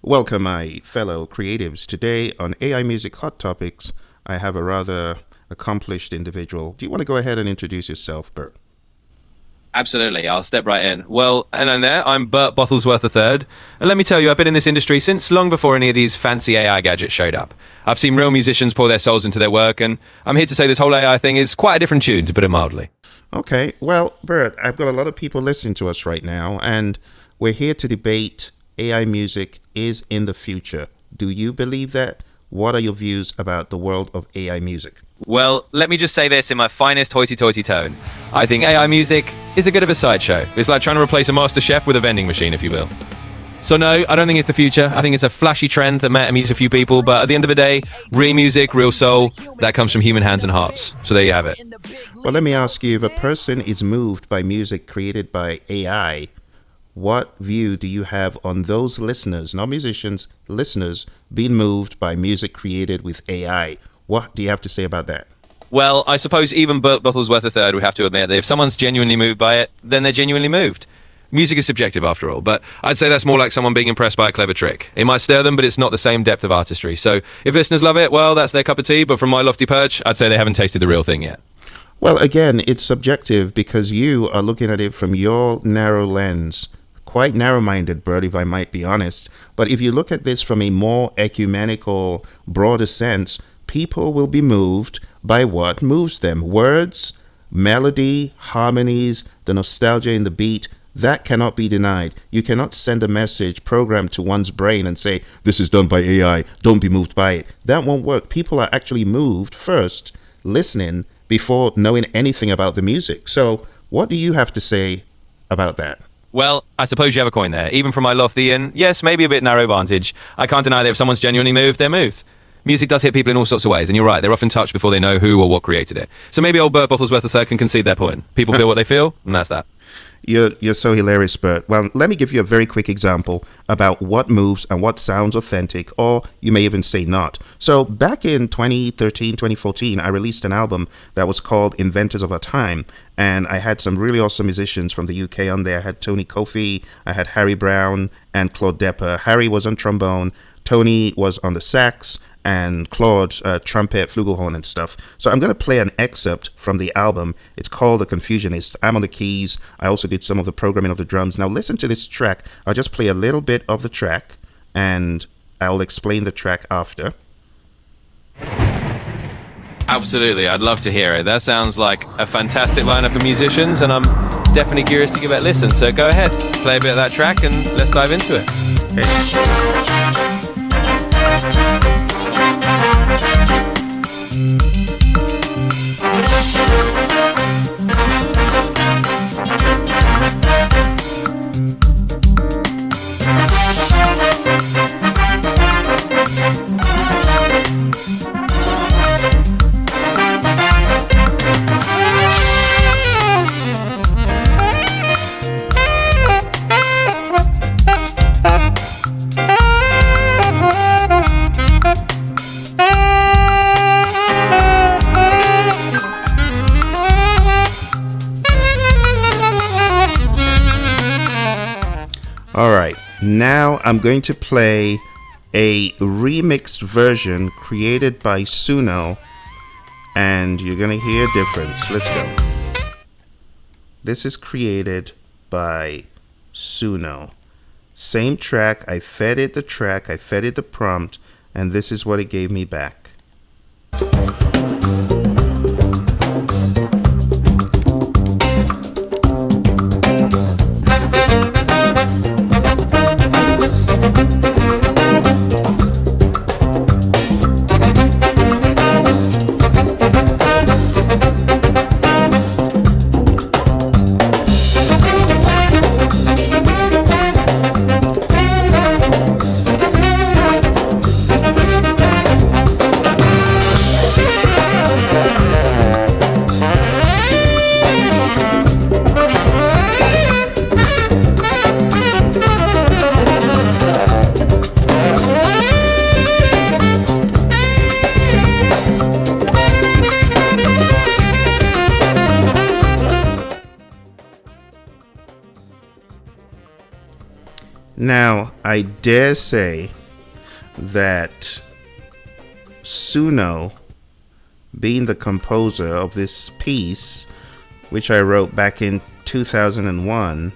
Welcome, my fellow creatives. Today on AI Music Hot Topics, I have a rather accomplished individual. Do you want to go ahead and introduce yourself, Bert? Absolutely, I'll step right in. Well, hello there, I'm Bert Bottlesworth III, and let me tell you, I've been in this industry since long before any of these fancy AI gadgets showed up. I've seen real musicians pour their souls into their work, and I'm here to say this whole AI thing is quite a different tune, to put it mildly. Okay, well, Bert, I've got a lot of people listening to us right now, and we're here to debate AI music is in the future. Do you believe that? What are your views about the world of AI music? Well, let me just say this in my finest hoity-toity tone. I think AI music is a bit of a sideshow. It's like trying to replace a master chef with a vending machine, if you will. So no, I don't think it's the future. I think it's a flashy trend that might amuse a few people, but at the end of the day, real music, real soul, that comes from human hands and hearts. So there you have it. Well, let me ask you, if a person is moved by music created by AI, what view do you have on those listeners, not musicians, listeners, being moved by music created with AI? What do you have to say about that? Well, I suppose even Bert Bottlesworth III would have to admit that if someone's genuinely moved by it, then they're genuinely moved. Music is subjective after all, but I'd say that's more like someone being impressed by a clever trick. It might stir them, but it's not the same depth of artistry. So if listeners love it, well, that's their cup of tea, but from my lofty perch, I'd say they haven't tasted the real thing yet. Well, again, it's subjective because you are looking at it from your narrow lens. Quite narrow-minded, Bert, if I might be honest. But if you look at this from a more ecumenical, broader sense, people will be moved by what moves them. Words, melody, harmonies, the nostalgia in the beat, that cannot be denied. You cannot send a message programmed to one's brain and say, this is done by AI, don't be moved by it. That won't work. People are actually moved first, listening, before knowing anything about the music. So what do you have to say about that? Well, I suppose you have a coin there. Even from my lofty and, yes, maybe a bit narrow vantage, I can't deny that if someone's genuinely moved, they're moved. Music does hit people in all sorts of ways, and you're right, they're often touched before they know who or what created it. So maybe old Bert Bottlesworth III can concede their point. People feel what they feel, and that's that. You're so hilarious, Bert. Well, let me give you a very quick example about what moves and what sounds authentic, or you may even say not. So back in 2013, 2014, I released an album that was called Inventors of Our Time, and I had some really awesome musicians from the UK on there. I had Tony Kofi, I had Harry Brown, and Claude Depper. Harry was on trombone, Tony was on the sax, and Claude, trumpet, flugelhorn, and stuff. So I'm going to play an excerpt from the album. It's called The Confusionist. I'm on the keys. I also did some of the programming of the drums. Now listen to this track. I'll just play a little bit of the track, and I'll explain the track after. Absolutely, I'd love to hear it. That sounds like a fantastic lineup of musicians, and I'm definitely curious to give it a listen. So go ahead, play a bit of that track, and let's dive into it. All right, now I'm going to play a remixed version created by Suno, and you're going to hear a difference. Let's go. This is created by Suno. Same track, I fed it the track, I fed it the prompt, and this is what it gave me back. Now, I dare say that Suno, being the composer of this piece, which I wrote back in 2001,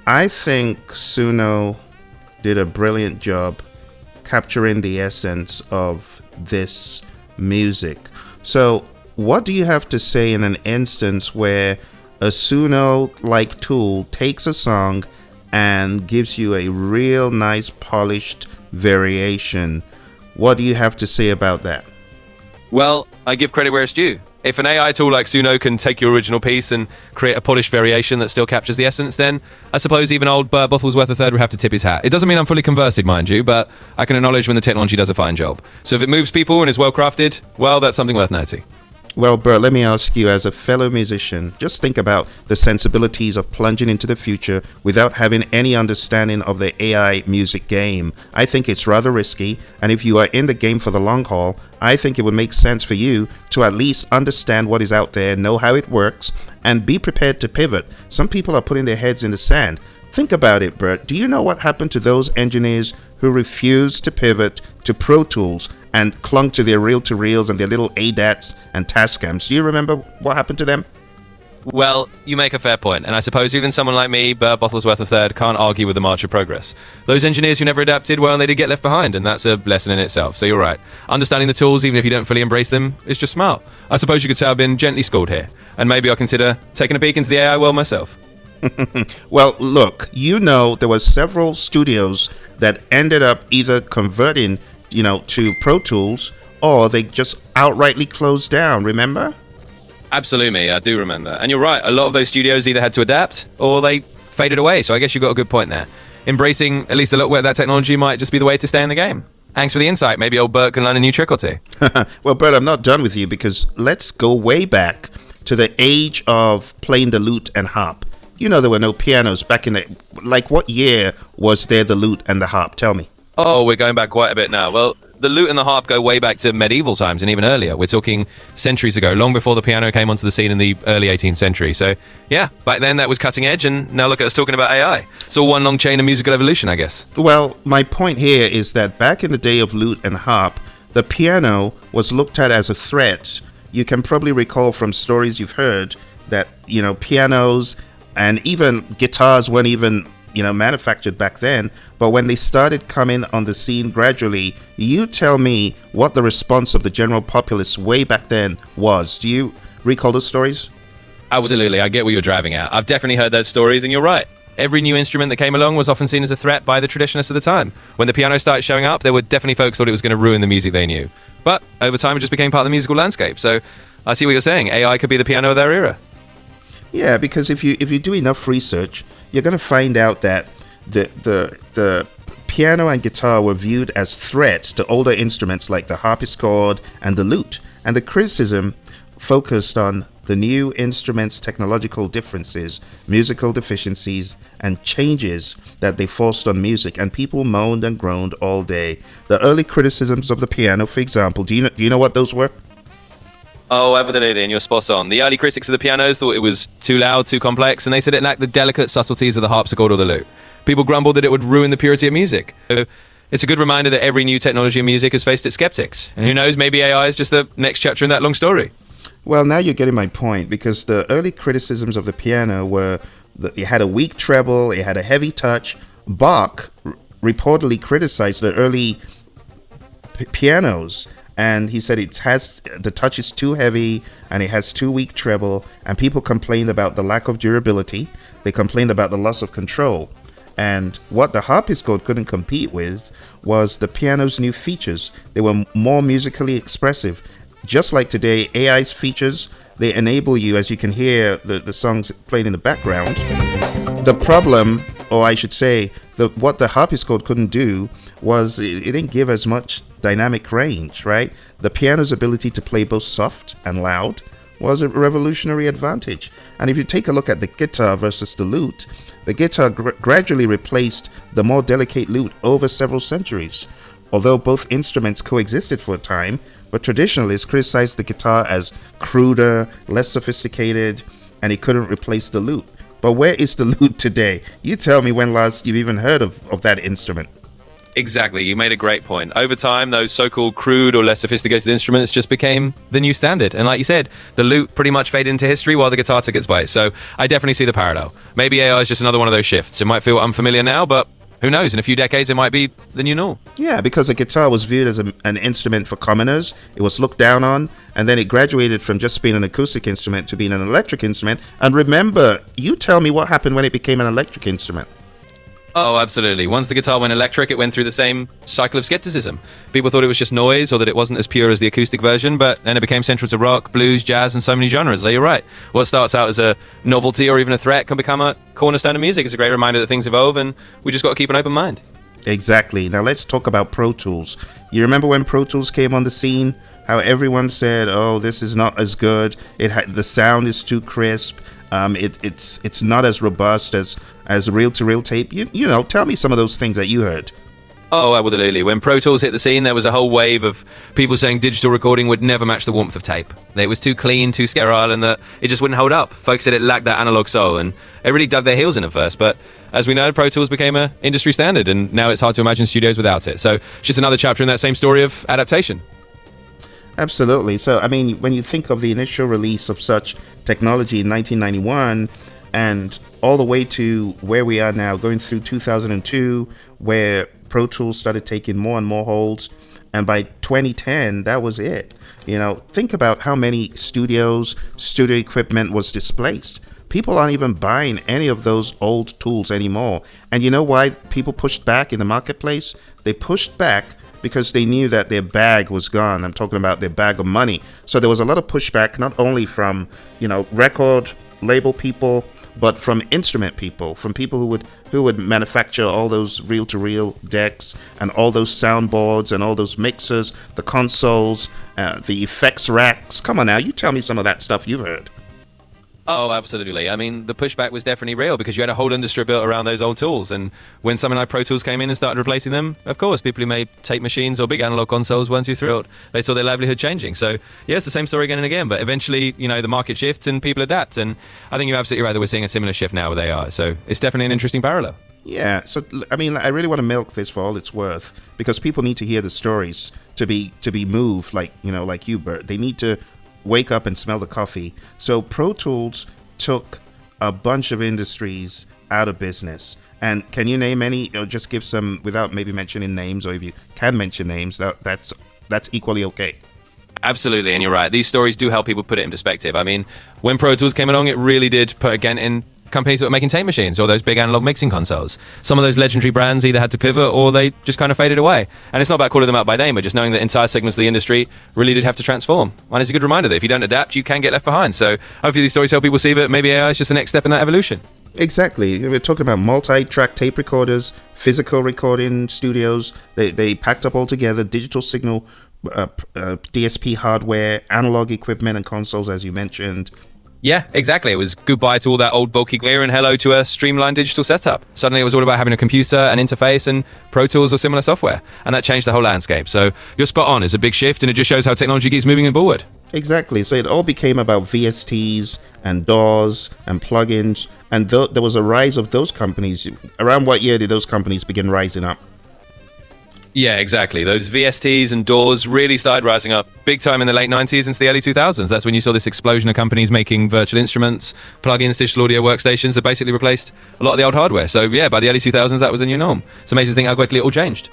I think Suno did a brilliant job capturing the essence of this music. So, what do you have to say in an instance where a Suno-like tool takes a song and gives you a real nice polished variation? What do you have to say about that? Well, I give credit where it's due. If an AI tool like Suno can take your original piece and create a polished variation that still captures the essence, then I suppose even old Bert Bottlesworth III would have to tip his hat. It doesn't mean I'm fully conversed, mind you, but I can acknowledge when the technology does a fine job. So if it moves people and is well crafted, well, that's something worth noting. Well, Bert, let me ask you, as a fellow musician, just think about the sensibilities of plunging into the future without having any understanding of the AI music game. I think it's rather risky, and if you are in the game for the long haul, I think it would make sense for you to at least understand what is out there, know how it works, and be prepared to pivot. Some people are putting their heads in the sand. Think about it, Bert. Do you know what happened to those engineers who refused to pivot to Pro Tools and clung to their reel-to-reels and their little ADATs and Tascams? Do you remember what happened to them? Well, you make a fair point, and I suppose even someone like me, Bert Bottlesworth III, can't argue with the march of progress. Those engineers who never adapted, well, they did get left behind, and that's a lesson in itself, so you're right. Understanding the tools, even if you don't fully embrace them, is just smart. I suppose you could say I've been gently schooled here, and maybe I'll consider taking a peek into the AI world myself. Well, look, you know there were several studios that ended up either converting, to Pro Tools, or they just outrightly closed down, remember? Absolutely, I do remember. And you're right, a lot of those studios either had to adapt, or they faded away, so I guess you've got a good point there. Embracing at least a little bit of that technology might just be the way to stay in the game. Thanks for the insight. Maybe old Bert can learn a new trick or two. Well, Bert, I'm not done with you, because let's go way back to the age of playing the lute and harp. You know there were no pianos back in the... Like, what year was there the lute and the harp? Tell me. Oh, we're going back quite a bit now. Well, the lute and the harp go way back to medieval times and even earlier. We're talking centuries ago, long before the piano came onto the scene in the early 18th century. So, yeah, back then that was cutting edge, and now look at us talking about AI. It's all one long chain of musical evolution, I guess. Well, my point here is that back in the day of lute and harp, the piano was looked at as a threat. You can probably recall from stories you've heard that, pianos and even guitars weren't even, manufactured back then. But when they started coming on the scene gradually, you tell me what the response of the general populace way back then was. Do you recall those stories? Absolutely, I get what you're driving at. I've definitely heard those stories, and you're right. Every new instrument that came along was often seen as a threat by the traditionalists of the time. When the piano started showing up, there were definitely folks who thought it was going to ruin the music they knew. But over time, it just became part of the musical landscape. So I see what you're saying. AI could be the piano of their era. Yeah, because if you do enough research, you're going to find out that the piano and guitar were viewed as threats to older instruments like the harpsichord and the lute. And the criticism focused on the new instruments' technological differences, musical deficiencies, and changes that they forced on music. And people moaned and groaned all day. The early criticisms of the piano, for example, do you know what those were? Oh, evidently, and you're spot on. The early critics of the pianos thought it was too loud, too complex, and they said it lacked the delicate subtleties of the harpsichord or the lute. People grumbled that it would ruin the purity of music. So it's a good reminder that every new technology in music has faced its skeptics. And who knows, maybe AI is just the next chapter in that long story. Well, now you're getting my point, because the early criticisms of the piano were that it had a weak treble, it had a heavy touch. Bach reportedly criticized the early pianos, and he said the touch is too heavy and it has too weak treble, and people complained about the lack of durability. They complained about the loss of control. And what the harpsichord couldn't compete with was the piano's new features. They were more musically expressive. Just like today, AI's features, they enable you, as you can hear the songs played in the background. The problem, or I should say, what the harpsichord couldn't do was it didn't give as much dynamic range, right? The piano's ability to play both soft and loud was a revolutionary advantage. And if you take a look at the guitar versus the lute, the guitar gradually replaced the more delicate lute over several centuries. Although both instruments coexisted for a time, but traditionalists criticized the guitar as cruder, less sophisticated, and it couldn't replace the lute. But where is the lute today? You tell me when last you've even heard of that instrument. Exactly. You made a great point. Over time, those so-called crude or less sophisticated instruments just became the new standard. And like you said, the lute pretty much faded into history while the guitar took its place. So I definitely see the parallel. Maybe AI is just another one of those shifts. It might feel unfamiliar now, but who knows? In a few decades, it might be the new norm. Yeah, because the guitar was viewed as an instrument for commoners. It was looked down on, and then it graduated from just being an acoustic instrument to being an electric instrument. And remember, you tell me what happened when it became an electric instrument. Oh, absolutely. Once the guitar went electric, it went through the same cycle of skepticism. People thought it was just noise or that it wasn't as pure as the acoustic version, but then it became central to rock, blues, jazz, and so many genres. So you're right. What starts out as a novelty or even a threat can become a cornerstone of music. It's a great reminder that things evolve, and we just got to keep an open mind. Exactly. Now let's talk about Pro Tools. You remember when Pro Tools came on the scene? How everyone said, "Oh, this is not as good. The sound is too crisp. It's not as robust as reel-to-reel tape." You know, tell me some of those things that you heard. Oh, absolutely. When Pro Tools hit the scene, there was a whole wave of people saying digital recording would never match the warmth of tape. It was too clean, too sterile, and that it just wouldn't hold up. Folks said it lacked that analog soul, and it really dug their heels in at first. But as we know, Pro Tools became an industry standard, and now it's hard to imagine studios without it. So it's just another chapter in that same story of adaptation. Absolutely. So, I mean, when you think of the initial release of such technology in 1991 and all the way to where we are now, going through 2002, where Pro Tools started taking more and more holds, and by 2010, that was it. You know, think about how many studio equipment was displaced. People aren't even buying any of those old tools anymore. And you know why people pushed back in the marketplace? They pushed back because they knew that their bag was gone. I'm talking about their bag of money. So there was a lot of pushback, not only from, record label people, but from instrument people, from people who would manufacture all those reel-to-reel decks and all those soundboards and all those mixers, the consoles, the effects racks. Come on now, you tell me some of that stuff you've heard. Oh, absolutely. I mean, the pushback was definitely real because you had a whole industry built around those old tools. And when something like Pro Tools came in and started replacing them, of course, people who made tape machines or big analog consoles weren't too thrilled. They saw their livelihood changing. So, yeah, it's the same story again and again. But eventually, the market shifts and people adapt. And I think you're absolutely right that we're seeing a similar shift now with AI. So it's definitely an interesting parallel. Yeah, so I mean, I really want to milk this for all it's worth because people need to hear the stories to be moved, like you, Bert. They need to wake up and smell the coffee. So Pro Tools took a bunch of industries out of business. And can you name any, or just give some without maybe mentioning names, or if you can mention names, that's equally okay. Absolutely, and you're right. These stories do help people put it in perspective. I mean, when Pro Tools came along, it really did put a dent in companies that were making tape machines or those big analog mixing consoles. Some of those legendary brands either had to pivot or they just kind of faded away. And it's not about calling them out by name, but just knowing that entire segments of the industry really did have to transform. And it's a good reminder that if you don't adapt, you can get left behind. So hopefully these stories help people see that maybe AI is just the next step in that evolution. Exactly. We're talking about multi-track tape recorders, physical recording studios. They packed up all together, digital signal, DSP hardware, analog equipment and consoles, as you mentioned. Yeah, exactly. It was goodbye to all that old bulky gear and hello to a streamlined digital setup. Suddenly it was all about having a computer, an interface, and Pro Tools or similar software. And that changed the whole landscape. So you're spot on. It's a big shift, and it just shows how technology keeps moving forward. Exactly. So it all became about VSTs and DAWs and plugins. And there was a rise of those companies. Around what year did those companies begin rising up? Yeah, exactly. Those VSTs and DAWs really started rising up big time in the late 90s into the early 2000s. That's when you saw this explosion of companies making virtual instruments, plugins, digital audio workstations that basically replaced a lot of the old hardware. So yeah, by the early 2000s, that was the new norm. It's amazing to think how quickly it all changed.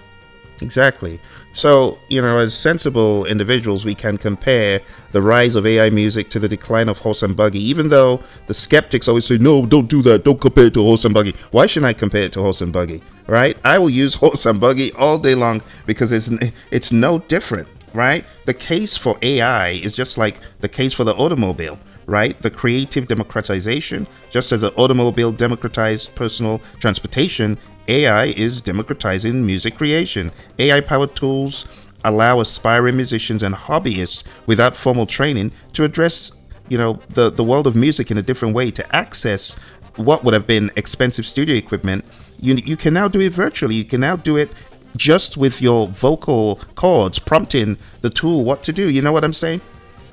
Exactly. So, as sensible individuals, we can compare the rise of AI music to the decline of horse and buggy, even though the skeptics always say, no, don't do that. Don't compare it to horse and buggy. Why shouldn't I compare it to horse and buggy? Right? I will use horse and buggy all day long because it's no different, right? The case for AI is just like the case for the automobile, right? The creative democratization, just as an automobile democratized personal transportation, AI is democratizing music creation. AI-powered tools allow aspiring musicians and hobbyists without formal training to address, the world of music in a different way, to access what would have been expensive studio equipment. You can now do it virtually. You can now do it just with your vocal cords prompting the tool what to do. You know what I'm saying?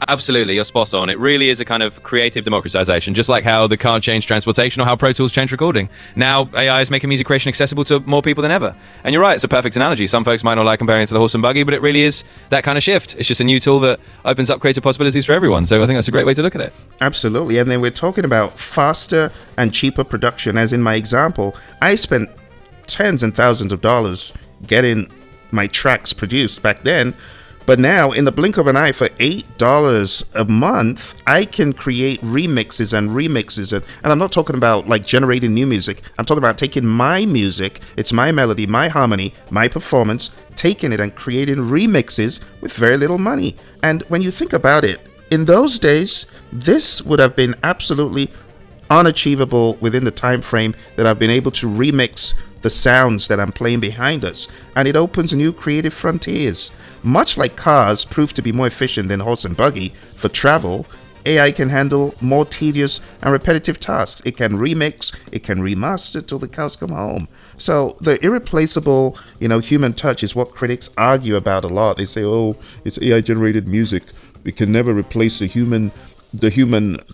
Absolutely, you're spot on. It really is a kind of creative democratization, just like how the car changed transportation or how Pro Tools changed recording. Now, AI is making music creation accessible to more people than ever. And you're right, it's a perfect analogy. Some folks might not like comparing it to the horse and buggy, but it really is that kind of shift. It's just a new tool that opens up creative possibilities for everyone. So I think that's a great way to look at it. Absolutely. And then we're talking about faster and cheaper production. As in my example, I spent tens and thousands of dollars getting my tracks produced back then. But now, in the blink of an eye, for $8 a month, I can create remixes. And I'm not talking about like generating new music. I'm talking about taking my music, it's my melody, my harmony, my performance, taking it and creating remixes with very little money. And when you think about it, in those days, this would have been absolutely unachievable within the time frame that I've been able to remix the sounds that I'm playing behind us, and it opens new creative frontiers. Much like cars prove to be more efficient than horse and buggy for travel, AI can handle more tedious and repetitive tasks. It can remix, it can remaster till the cows come home. So the irreplaceable, human touch is what critics argue about a lot. They say, oh, it's AI generated music. It can never replace the human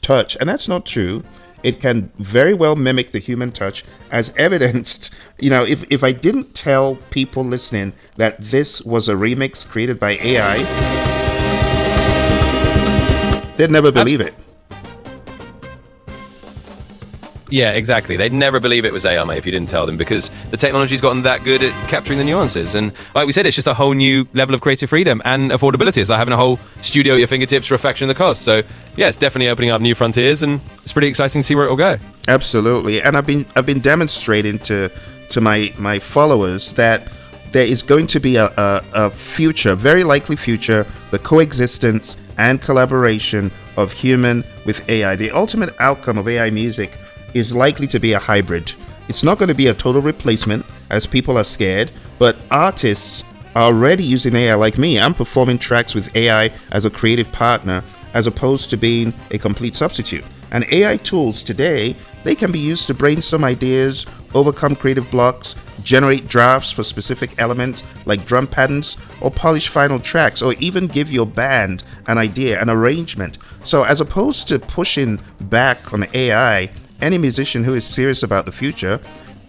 touch. And that's not true. It can very well mimic the human touch, as evidenced, if I didn't tell people listening that this was a remix created by AI, they'd never believe it. Yeah, exactly. They'd never believe it was AI, mate, if you didn't tell them, because the technology's gotten that good at capturing the nuances. And like we said, it's just a whole new level of creative freedom and affordability. It's like having a whole studio at your fingertips for a fraction of the cost. So yeah, it's definitely opening up new frontiers, and it's pretty exciting to see where it will go. Absolutely. And I've been demonstrating to my followers that there is going to be a future, very likely future, the coexistence and collaboration of human with AI. The ultimate outcome of AI music is likely to be a hybrid. It's not going to be a total replacement, as people are scared, but artists are already using AI like me. I'm performing tracks with AI as a creative partner, as opposed to being a complete substitute. And AI tools today, they can be used to brainstorm ideas, overcome creative blocks, generate drafts for specific elements like drum patterns, or polish final tracks, or even give your band an idea, an arrangement. So as opposed to pushing back on AI, any musician who is serious about the future,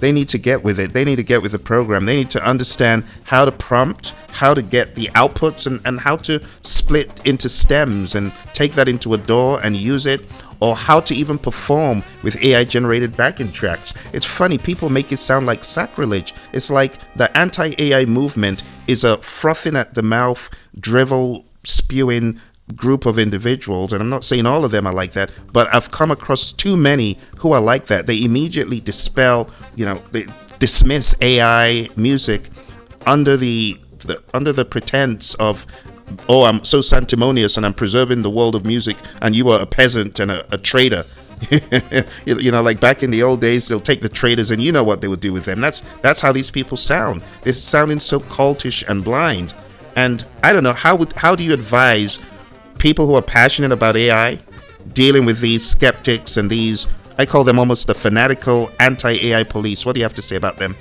they need to get with it. They need to get with the program. They need to understand how to prompt, how to get the outputs, and how to split into stems and take that into a DAW and use it, or how to even perform with AI-generated backing tracks. It's funny, people make it sound like sacrilege. It's like the anti-AI movement is a frothing at the mouth, drivel spewing group of individuals, and I'm not saying all of them are like that, but I've come across too many who are like that. They immediately they dismiss AI music under the pretense of, oh, I'm so sanctimonious and I'm preserving the world of music, and you are a peasant and a traitor. Like back in the old days, they'll take the traitors, and you know what they would do with them. That's how these people sound. They're sounding so cultish and blind. And I don't know, how do you advise people who are passionate about AI dealing with these skeptics and these, I call them almost the fanatical anti-AI police? What do you have to say about them?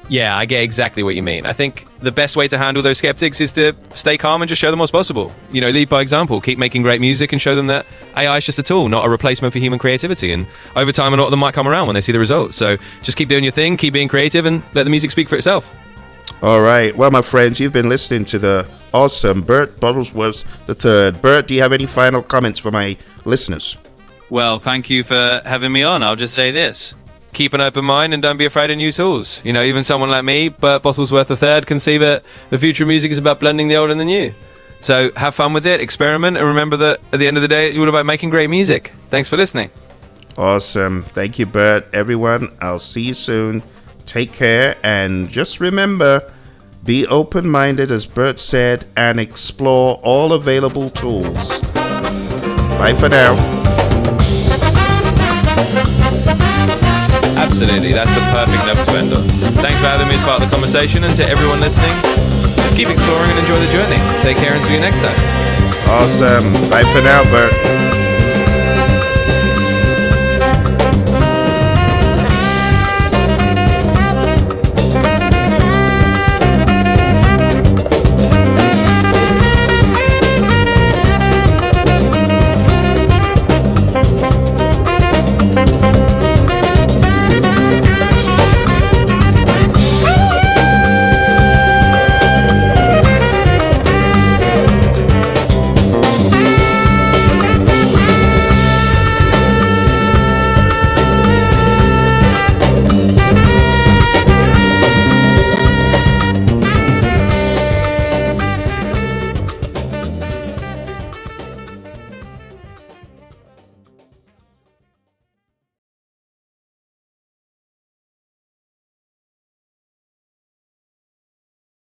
Yeah, I get exactly what you mean. I think the best way to handle those skeptics is to stay calm and just show them what's possible. Lead by example, keep making great music and show them that AI is just a tool, not a replacement for human creativity. And over time, a lot of them might come around when they see the results. So just keep doing your thing, keep being creative, and let the music speak for itself. All right. Well, my friends, you've been listening to the awesome Bert Bottlesworth III. Bert, do you have any final comments for my listeners? Well, thank you for having me on. I'll just say this. Keep an open mind and don't be afraid of new tools. Even someone like me, Bert Bottlesworth III, can see that the future of music is about blending the old and the new. So have fun with it, experiment, and remember that at the end of the day, it's all about making great music. Thanks for listening. Awesome. Thank you, Bert. Everyone, I'll see you soon. Take care, and just remember, be open-minded, as Bert said, and explore all available tools. Bye for now. Absolutely, that's the perfect note to end on. Thanks for having me as part of the conversation, and to everyone listening, just keep exploring and enjoy the journey. Take care and see you next time. Awesome. Bye for now, Bert.